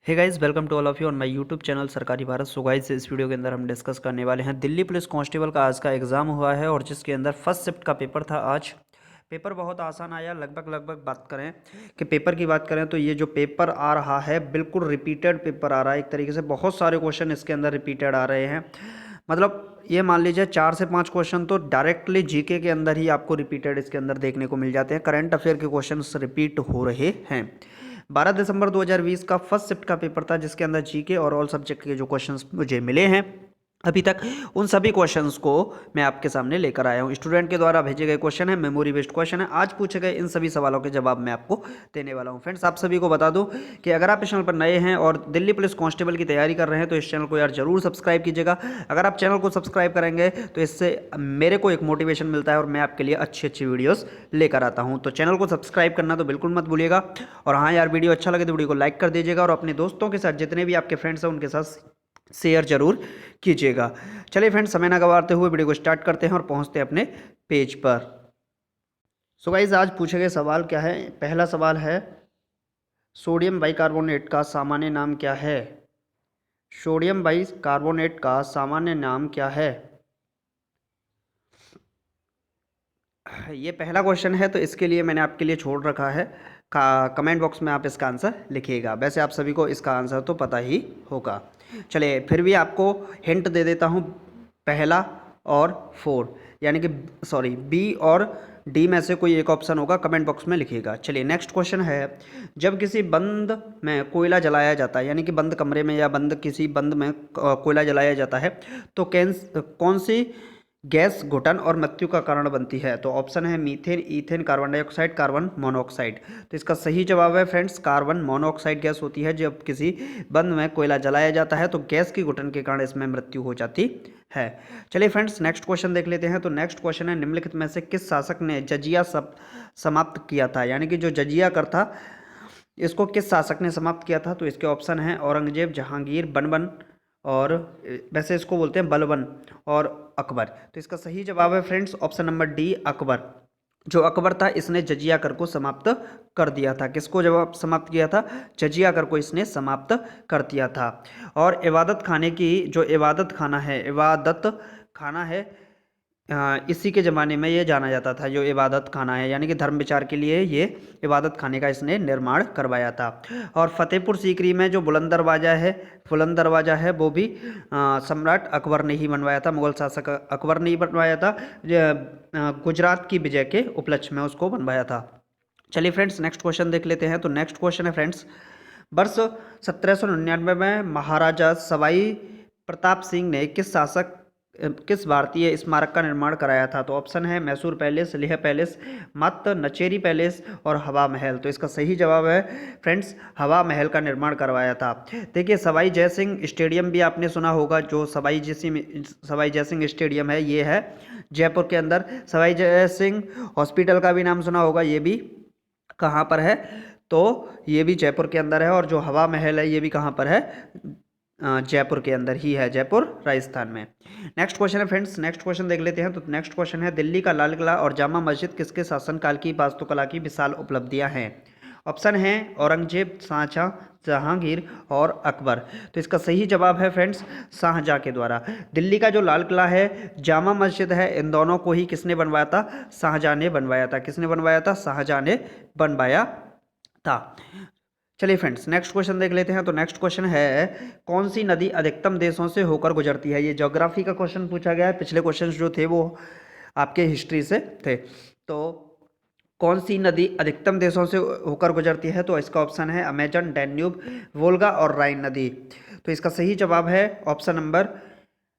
Hey guys, welcome to all of you on my YouTube channel Sarkari Bharat. So guys, इस video के अंदर हम discuss करने वाले हैं दिल्ली पुलिस कांस्टेबल का आज का एग्ज़ाम हुआ है और जिसके अंदर फर्स्ट शिफ्ट का पेपर था आज। पेपर बहुत आसान आया। लगभग बात करें कि पेपर की बात करें तो ये जो पेपर आ रहा है बिल्कुल रिपीटेड पेपर आ रहा है। एक तरीके से बहुत सारे क्वेश्चन इसके अंदर रिपीटेड आ रहे हैं। मतलब ये मान लीजिए 4 से 5 क्वेश्चन तो डायरेक्टली जीके के अंदर ही आपको रिपीटेड इसके अंदर देखने को मिल जाते हैं। करंट अफेयर के क्वेश्चन रिपीट हो रहे हैं। 12 दिसंबर 2020 का फर्स्ट शिफ्ट का पेपर था जिसके अंदर जीके और ऑल सब्जेक्ट के जो क्वेश्चंस मुझे मिले हैं अभी तक, उन सभी क्वेश्चंस को मैं आपके सामने लेकर आया हूं। स्टूडेंट के द्वारा भेजे गए क्वेश्चन है, मेमोरी बेस्ड क्वेश्चन है। आज पूछे गए इन सभी सवालों के जवाब मैं आपको देने वाला हूं। फ्रेंड्स, आप सभी को बता दूं कि अगर आप इस चैनल पर नए हैं और दिल्ली पुलिस कांस्टेबल की तैयारी कर रहे हैं तो इस चैनल को यार जरूर सब्सक्राइब कीजिएगा। अगर आप चैनल को सब्सक्राइब करेंगे तो इससे मेरे को एक मोटिवेशन मिलता है और मैं आपके लिए अच्छी अच्छी वीडियोस लेकर आता हूं। तो चैनल को सब्सक्राइब करना तो बिल्कुल मत भूलिएगा। और हाँ यार, वीडियो अच्छा लगे तो वीडियो को लाइक कर दीजिएगा और अपने दोस्तों के साथ, जितने भी आपके फ्रेंड्स हैं उनके साथ शेयर जरूर कीजिएगा। चलिए फ्रेंड्स, समय ना गवाते हुए वीडियो को स्टार्ट करते हैं और पहुंचते हैं अपने पेज पर। सो गाइस, आज पूछे गए सवाल क्या है। पहला सवाल है, सोडियम बाइकार्बोनेट का सामान्य नाम क्या है? सोडियम बाइकार्बोनेट का सामान्य नाम क्या है? ये पहला क्वेश्चन है तो इसके लिए मैंने आपके लिए छोड़ रखा है कमेंट बॉक्स में आप इसका आंसर लिखिएगा। वैसे आप सभी को इसका आंसर तो पता ही होगा। चलिए फिर भी आपको हिंट दे देता हूँ। पहला और 4 यानी कि सॉरी बी और डी में से कोई एक ऑप्शन होगा, कमेंट बॉक्स में लिखिएगा। चलिए नेक्स्ट क्वेश्चन है, जब किसी बंद में कोयला जलाया जाता है यानी कि बंद कमरे में या किसी बंद में कोयला जलाया जाता है तो कौन सी गैस घुटन और मृत्यु का कारण बनती है? तो ऑप्शन है methane, ethane, carbon dioxide, carbon monoxide. तो इसका सही जवाब है फ्रेंड्स, कार्बन मोनोऑक्साइड गैस होती है। जब किसी बंद में कोयला जलाया जाता है तो गैस की घुटन के कारण इसमें मृत्यु हो जाती है। चलिए फ्रेंड्स, नेक्स्ट क्वेश्चन देख लेते हैं। तो नेक्स्ट क्वेश्चन है, निम्नलिखित में से किस शासक ने जजिया समाप्त किया था? यानी कि जो जजिया कर था इसको किस शासक ने समाप्त किया था? तो इसके ऑप्शन हैं औरंगजेब, जहांगीर, बनबन और वैसे इसको बोलते हैं बलबन और अकबर। तो इसका सही जवाब है friends option number D, Akbar. जो अकबर था इसने जजिया कर को समाप्त कर दिया था। किसको जवाब समाप्त किया था? जजिया कर को इसने समाप्त कर दिया था। और इबादत खाने की जो इबादत खाना है इसी के ज़माने में ये जाना जाता था। जो इबादत खाना है यानी कि धर्म विचार के लिए ये इबादत खाने का इसने निर्माण करवाया था। और फतेहपुर सीकरी में जो बुलंद दरवाज़ा है वो भी सम्राट अकबर ने ही बनवाया था, मुगल शासक अकबर ने ही बनवाया था। गुजरात की विजय के उपलक्ष्य में उसको बनवाया था। चलिए फ्रेंड्स, नेक्स्ट क्वेश्चन देख लेते हैं। तो नेक्स्ट क्वेश्चन है फ्रेंड्स, वर्ष 1799 में महाराजा सवाई प्रताप सिंह ने किस भारतीय स्मारक का निर्माण कराया था? तो ऑप्शन है मैसूर पैलेस, लेह पैलेस, मत नचेरी पैलेस और हवा महल। तो इसका सही जवाब है फ्रेंड्स, हवा महल का निर्माण करवाया था। देखिए, सवाई जयसिंह स्टेडियम भी आपने सुना होगा। जो सवाई जयसिंह स्टेडियम है ये है जयपुर के अंदर। सवाई जयसिंह हॉस्पिटल का भी नाम सुना होगा, ये भी कहाँ पर है? तो ये भी जयपुर के अंदर है। और जो हवा महल है ये भी कहाँ पर है? जयपुर के अंदर ही है, जयपुर राजस्थान में। नेक्स्ट क्वेश्चन है फ्रेंड्स, नेक्स्ट क्वेश्चन देख लेते हैं। तो नेक्स्ट क्वेश्चन है, दिल्ली का लाल किला और जामा मस्जिद किसके शासनकाल की वास्तुकला की विशाल उपलब्धियां हैं? ऑप्शन है औरंगजेब, शाहजहां, जहांगीर और अकबर। तो इसका सही जवाब है फ्रेंड्स, शाहजहां के द्वारा। दिल्ली का जो लाल किला है, जामा मस्जिद है, इन दोनों को ही किसने बनवाया था? शाहजहां ने बनवाया था। किसने बनवाया था? शाहजहां ने बनवाया था। चलिए फ्रेंड्स, नेक्स्ट क्वेश्चन देख लेते हैं। तो नेक्स्ट क्वेश्चन है, कौन सी नदी अधिकतम देशों से होकर गुजरती है? ये ज्योग्राफी का क्वेश्चन पूछा गया है। पिछले क्वेश्चंस जो थे वो आपके हिस्ट्री से थे। तो कौन सी नदी अधिकतम देशों से होकर गुजरती है? तो इसका ऑप्शन है अमेजन, डैन्यूब, वोल्गा और राइन नदी। तो इसका सही जवाब है option number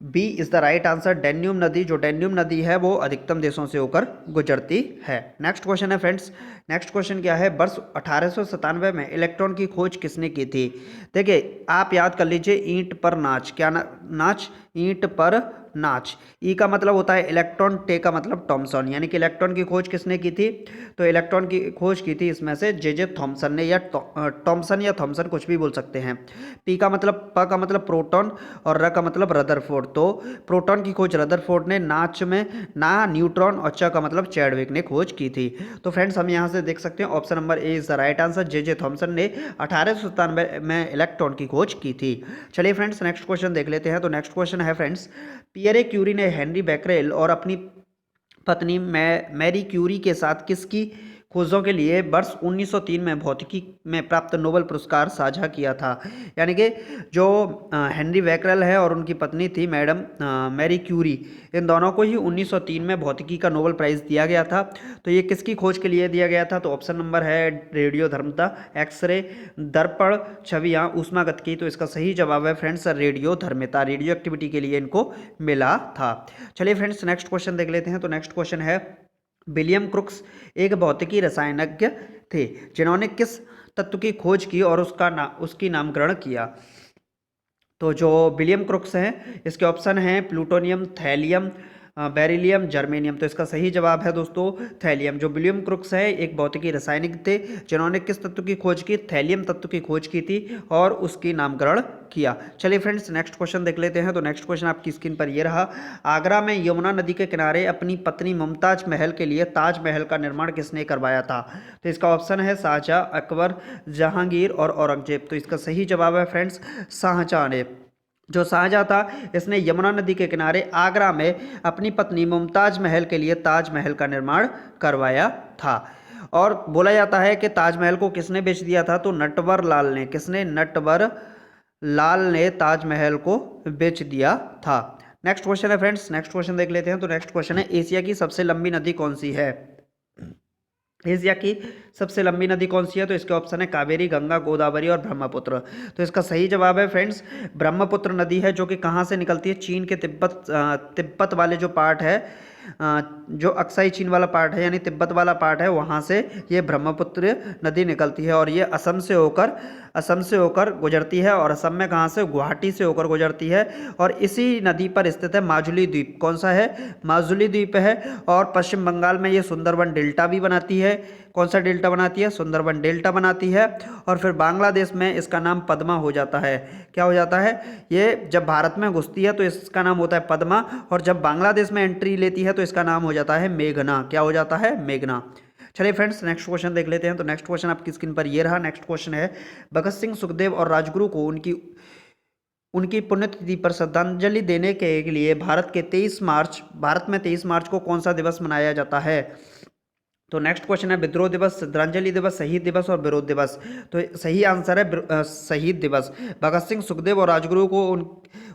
B is the right answer, Danube नदी। जो डैन्यूब नदी है वो अधिकतम देशों से होकर गुजरती है। नेक्स्ट क्वेश्चन है फ्रेंड्स, नेक्स्ट क्वेश्चन क्या है, वर्ष 1897 में इलेक्ट्रॉन की खोज किसने की थी? देखिए, आप याद कर लीजिए, ईंट पर नाच, क्या नाच? ईंट पर नाच। ई का मतलब होता है इलेक्ट्रॉन, टे का मतलब थॉमसन, यानी कि इलेक्ट्रॉन की खोज किसने की थी? तो इलेक्ट्रॉन की खोज की थी इसमें से जे थॉमसन ने, या टॉमसन या थॉमसन कुछ भी बोल सकते हैं। पी का मतलब, प का मतलब प्रोटॉन और र का मतलब रदरफोर्ड। तो प्रोटॉन की खोज रदरफोर्ड ने, नाच में ना न्यूट्रॉन, और च का मतलब चैडविक ने खोज की थी। तो फ्रेंड्स हम यहाँ से देख सकते हैं option number A is the right answer. J Thomson ने 1897 में इलेक्ट्रॉन की खोज की थी। चलिए फ्रेंड्स नेक्स्ट क्वेश्चन देख लेते हैं। तो नेक्स्ट क्वेश्चन है फ्रेंड्स, पियरे क्यूरी ने हेनरी बैकरेल और अपनी पत्नी मैरी क्यूरी के साथ किसकी खोजों के लिए वर्ष 1903 में भौतिकी में प्राप्त नोबेल पुरस्कार साझा किया था? यानी कि जो हेनरी बैकरेल है और उनकी पत्नी थी मैडम मैरी क्यूरी, इन दोनों को ही 1903 में भौतिकी का नोबेल प्राइज़ दिया गया था। तो ये किसकी खोज के लिए दिया गया था? तो ऑप्शन नंबर है रेडियो धर्मिता, एक्सरे, दर्पण, छवियाँ, ऊष्मागतिकी। तो इसका सही जवाब है फ्रेंड्स रेडियो धर्मिता, रेडियो एक्टिविटी के लिए इनको मिला था। चलिए फ्रेंड्स नेक्स्ट क्वेश्चन देख लेते हैं। तो नेक्स्ट क्वेश्चन है, विलियम क्रुक्स एक भौतिकी रसायनज्ञ थे जिन्होंने किस तत्व की खोज की और उसकी नामकरण किया? तो जो विलियम क्रुक्स हैं, इसके ऑप्शन हैं प्लूटोनियम, थैलियम, बेरिलियम, जर्मेनियम। तो इसका सही जवाब है दोस्तों थैलियम। जो विलियम क्रुक्स है एक भौतिकी रसायनिक थे जिन्होंने किस तत्व की खोज की? थैलियम तत्व की खोज की थी और उसकी नामकरण किया। चलिए फ्रेंड्स नेक्स्ट क्वेश्चन देख लेते हैं। तो नेक्स्ट क्वेश्चन आपकी स्क्रीन पर ये रहा, आगरा में यमुना नदी के किनारे अपनी पत्नी मुमताज महल के लिए ताजमहल का निर्माण किसने करवाया था? तो इसका ऑप्शन है शाहजहां, अकबर, जहांगीर और औरंगजेब। तो इसका सही जवाब है फ्रेंड्स शाहजहां ने। जो शाहजहां था इसने यमुना नदी के किनारे आगरा में अपनी पत्नी मुमताज महल के लिए ताजमहल का निर्माण करवाया था। और बोला जाता है कि ताजमहल को किसने बेच दिया था? तो नटवर लाल ने। किसने? नटवर लाल ने ताजमहल को बेच दिया था। नेक्स्ट क्वेश्चन है फ्रेंड्स, नेक्स्ट क्वेश्चन देख लेते हैं। तो नेक्स्ट क्वेश्चन है, एशिया की सबसे लंबी नदी कौन सी है? एशिया की सबसे लंबी नदी कौन सी है? तो इसके ऑप्शन है कावेरी, गंगा, गोदावरी और ब्रह्मपुत्र। तो इसका सही जवाब है फ्रेंड्स ब्रह्मपुत्र नदी है, जो कि कहाँ से निकलती है? चीन के तिब्बत वाले जो पार्ट है, जो अक्साई चीन वाला पार्ट है यानी तिब्बत वाला पार्ट है, वहाँ से ये ब्रह्मपुत्र नदी निकलती है और ये असम से होकर गुजरती है। और असम में कहाँ से? गुवाहाटी से होकर गुजरती है। और इसी नदी पर स्थित है माजुली द्वीप। कौन सा है? माजुली द्वीप है। और पश्चिम बंगाल में ये सुंदरबन डेल्टा भी बनाती है। कौन सा डेल्टा बनाती है? सुंदरबन डेल्टा बनाती है। और फिर बांग्लादेश में इसका नाम पद्मा हो जाता है। क्या हो जाता है? ये जब भारत में घुसती है तो इसका नाम होता है पद्मा, और जब बांग्लादेश में एंट्री लेती है तो इसका नाम हो जाता है मेघना। क्या हो जाता है? मेघना। चलिए फ्रेंड्स नेक्स्ट क्वेश्चन देख लेते हैं। तो नेक्स्ट क्वेश्चन आपकी स्क्रीन पर ये रहा। नेक्स्ट क्वेश्चन है, भगत सिंह, सुखदेव और राजगुरु को उनकी पुण्यतिथि पर श्रद्धांजलि देने के लिए भारत में 23 मार्च को कौन सा दिवस मनाया जाता है? तो नेक्स्ट क्वेश्चन है, विद्रोह दिवस, श्रद्धांजलि दिवस, शहीद दिवस और विरोध दिवस। तो सही आंसर है शहीद दिवस। भगत सिंह, सुखदेव और राजगुरु को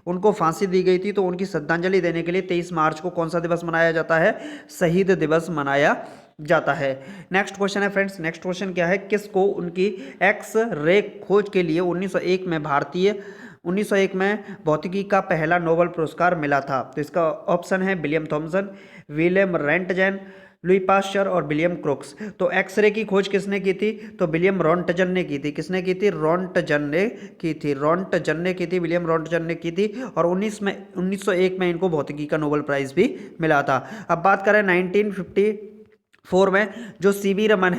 उनको फांसी दी गई थी, तो उनकी श्रद्धांजलि देने के लिए 23 मार्च को कौन सा दिवस मनाया जाता है? शहीद दिवस मनाया जाता है। नेक्स्ट क्वेश्चन है फ्रेंड्स, नेक्स्ट क्वेश्चन क्या है, किसको उनकी एक्स रे खोज के लिए 1901 में भौतिकी का पहला नोबेल पुरस्कार मिला था? तो इसका ऑप्शन है William Thomson, William Roentgen, Louis Pasteur और विलियम क्रुक्स। तो एक्सरे की खोज किसने की थी? तो विलियम रोंटजन ने की थी। किसने की थी? रोंटजन ने की थी। विलियम रोंटजन ने की थी। और 1901 में इनको भौतिकी का नोबेल प्राइज भी मिला था। अब बात करें 1954 में जो सीवी रमन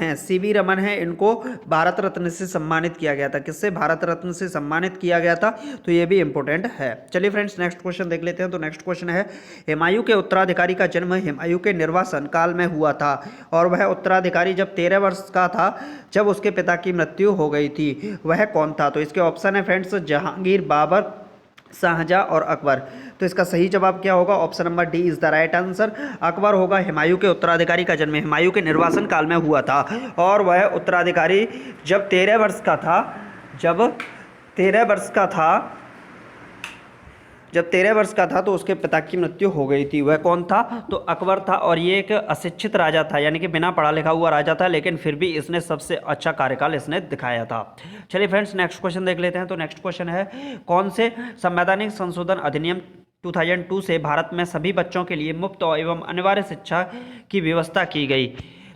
है, इनको भारत रत्न से सम्मानित किया गया था। किससे? भारत रत्न से सम्मानित किया गया था। तो ये भी इंपॉर्टेंट है। चलिए फ्रेंड्स नेक्स्ट क्वेश्चन देख लेते हैं। तो नेक्स्ट क्वेश्चन है, हुमायूं के उत्तराधिकारी का जन्म हुमायूं के निर्वासन काल में हुआ था और वह उत्तराधिकारी जब 13 वर्ष का था जब उसके पिता की मृत्यु हो गई थी। वह कौन था? तो इसके ऑप्शन है फ्रेंड्स जहांगीर, बाबर, शाहजहां और अकबर। तो इसका सही जवाब क्या होगा? Option number D is the right answer. Akbar होगा। हुमायूं के उत्तराधिकारी का जन्म हुमायूं के निर्वासन काल में हुआ था और वह उत्तराधिकारी जब 13 वर्ष का था जब 13 वर्ष का था तो उसके पिता की मृत्यु हो गई थी। वह कौन था? तो अकबर था। और ये एक अशिक्षित राजा था, यानी कि बिना पढ़ा लिखा हुआ राजा था, लेकिन फिर भी इसने सबसे अच्छा कार्यकाल इसने दिखाया था। चलिए फ्रेंड्स नेक्स्ट क्वेश्चन देख लेते हैं। तो नेक्स्ट क्वेश्चन है, कौन से संवैधानिक संशोधन अधिनियम 2002 से भारत में सभी बच्चों के लिए मुफ्त एवं अनिवार्य शिक्षा की व्यवस्था की गई?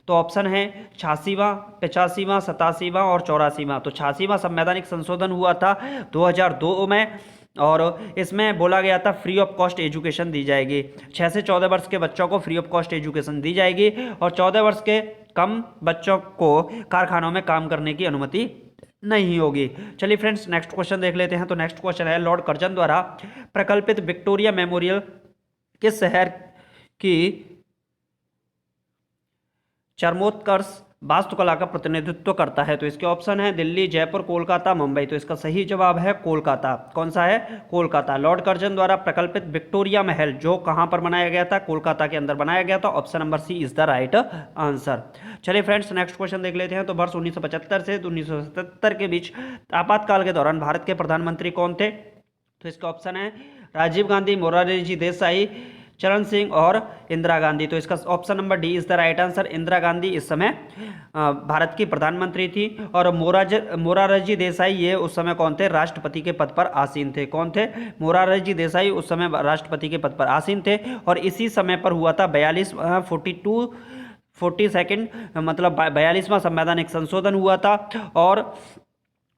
तो ऑप्शन है 86वां, 85वां, 87वां और 84वां। तो 86वां संवैधानिक संशोधन हुआ था 2002 में, और इसमें बोला गया था फ्री ऑफ कॉस्ट एजुकेशन दी जाएगी। 6 से 14 वर्ष के बच्चों को फ्री ऑफ कॉस्ट एजुकेशन दी जाएगी और 14 वर्ष के कम बच्चों को कारखानों में काम करने की अनुमति नहीं होगी। चलिए फ्रेंड्स नेक्स्ट क्वेश्चन देख लेते हैं। तो नेक्स्ट क्वेश्चन है, लॉर्ड कर्जन द्वारा प्रकल्पित विक्टोरिया मेमोरियल किस शहर की चरमोत्कर्ष वास्तुकला का प्रतिनिधित्व करता है? तो इसके ऑप्शन है दिल्ली, जयपुर, कोलकाता, मुंबई। तो इसका सही जवाब है कोलकाता। कौन सा है? कोलकाता। लॉर्ड कर्जन द्वारा प्रकल्पित विक्टोरिया महल जो कहां पर बनाया गया था? कोलकाता के अंदर बनाया गया था। Option number C is the right answer. चलिए फ्रेंड्स नेक्स्ट क्वेश्चन देख लेते हैं। तो वर्ष 1975 से 1977 के बीच आपातकाल के दौरान भारत के प्रधानमंत्री कौन थे? तो इसका ऑप्शन है राजीव गांधी, मोरारजी देसाई, चरण सिंह और इंदिरा गांधी। तो इसका option number D is the right answer. Indira Gandhi इस समय भारत की प्रधानमंत्री थी और मोरारजी देसाई ये उस समय कौन थे? राष्ट्रपति के पद पर आसीन थे। कौन थे? मोरारजी देसाई उस समय राष्ट्रपति के पद पर आसीन थे और इसी समय पर हुआ था 42 मतलब 42वां संवैधानिक संशोधन हुआ था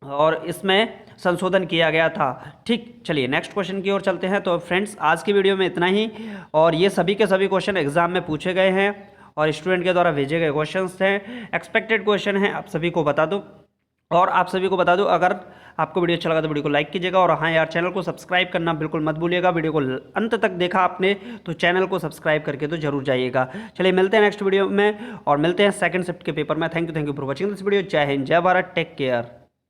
और इसमें संशोधन किया गया था। ठीक, चलिए नेक्स्ट क्वेश्चन की ओर चलते हैं। तो फ्रेंड्स आज की वीडियो में इतना ही और ये सभी के सभी क्वेश्चन एग्जाम में पूछे गए हैं और स्टूडेंट के द्वारा भेजे गए क्वेश्चंस हैं, एक्सपेक्टेड क्वेश्चन हैं। आप सभी को बता दूं अगर आपको वीडियो अच्छा लगा तो वीडियो को लाइक कीजिएगा और हाँ यार चैनल को सब्सक्राइब करना बिल्कुल मत भूलिएगा। वीडियो को अंत तक देखा आपने तो चैनल को सब्सक्राइब करके तो जरूर जाइएगा। चलिए मिलते हैं नेक्स्ट वीडियो में और मिलते हैं सेकंड शिफ्ट के पेपर में। Thank you for watching this video. जय हिंद, जय भारत, टेक केयर।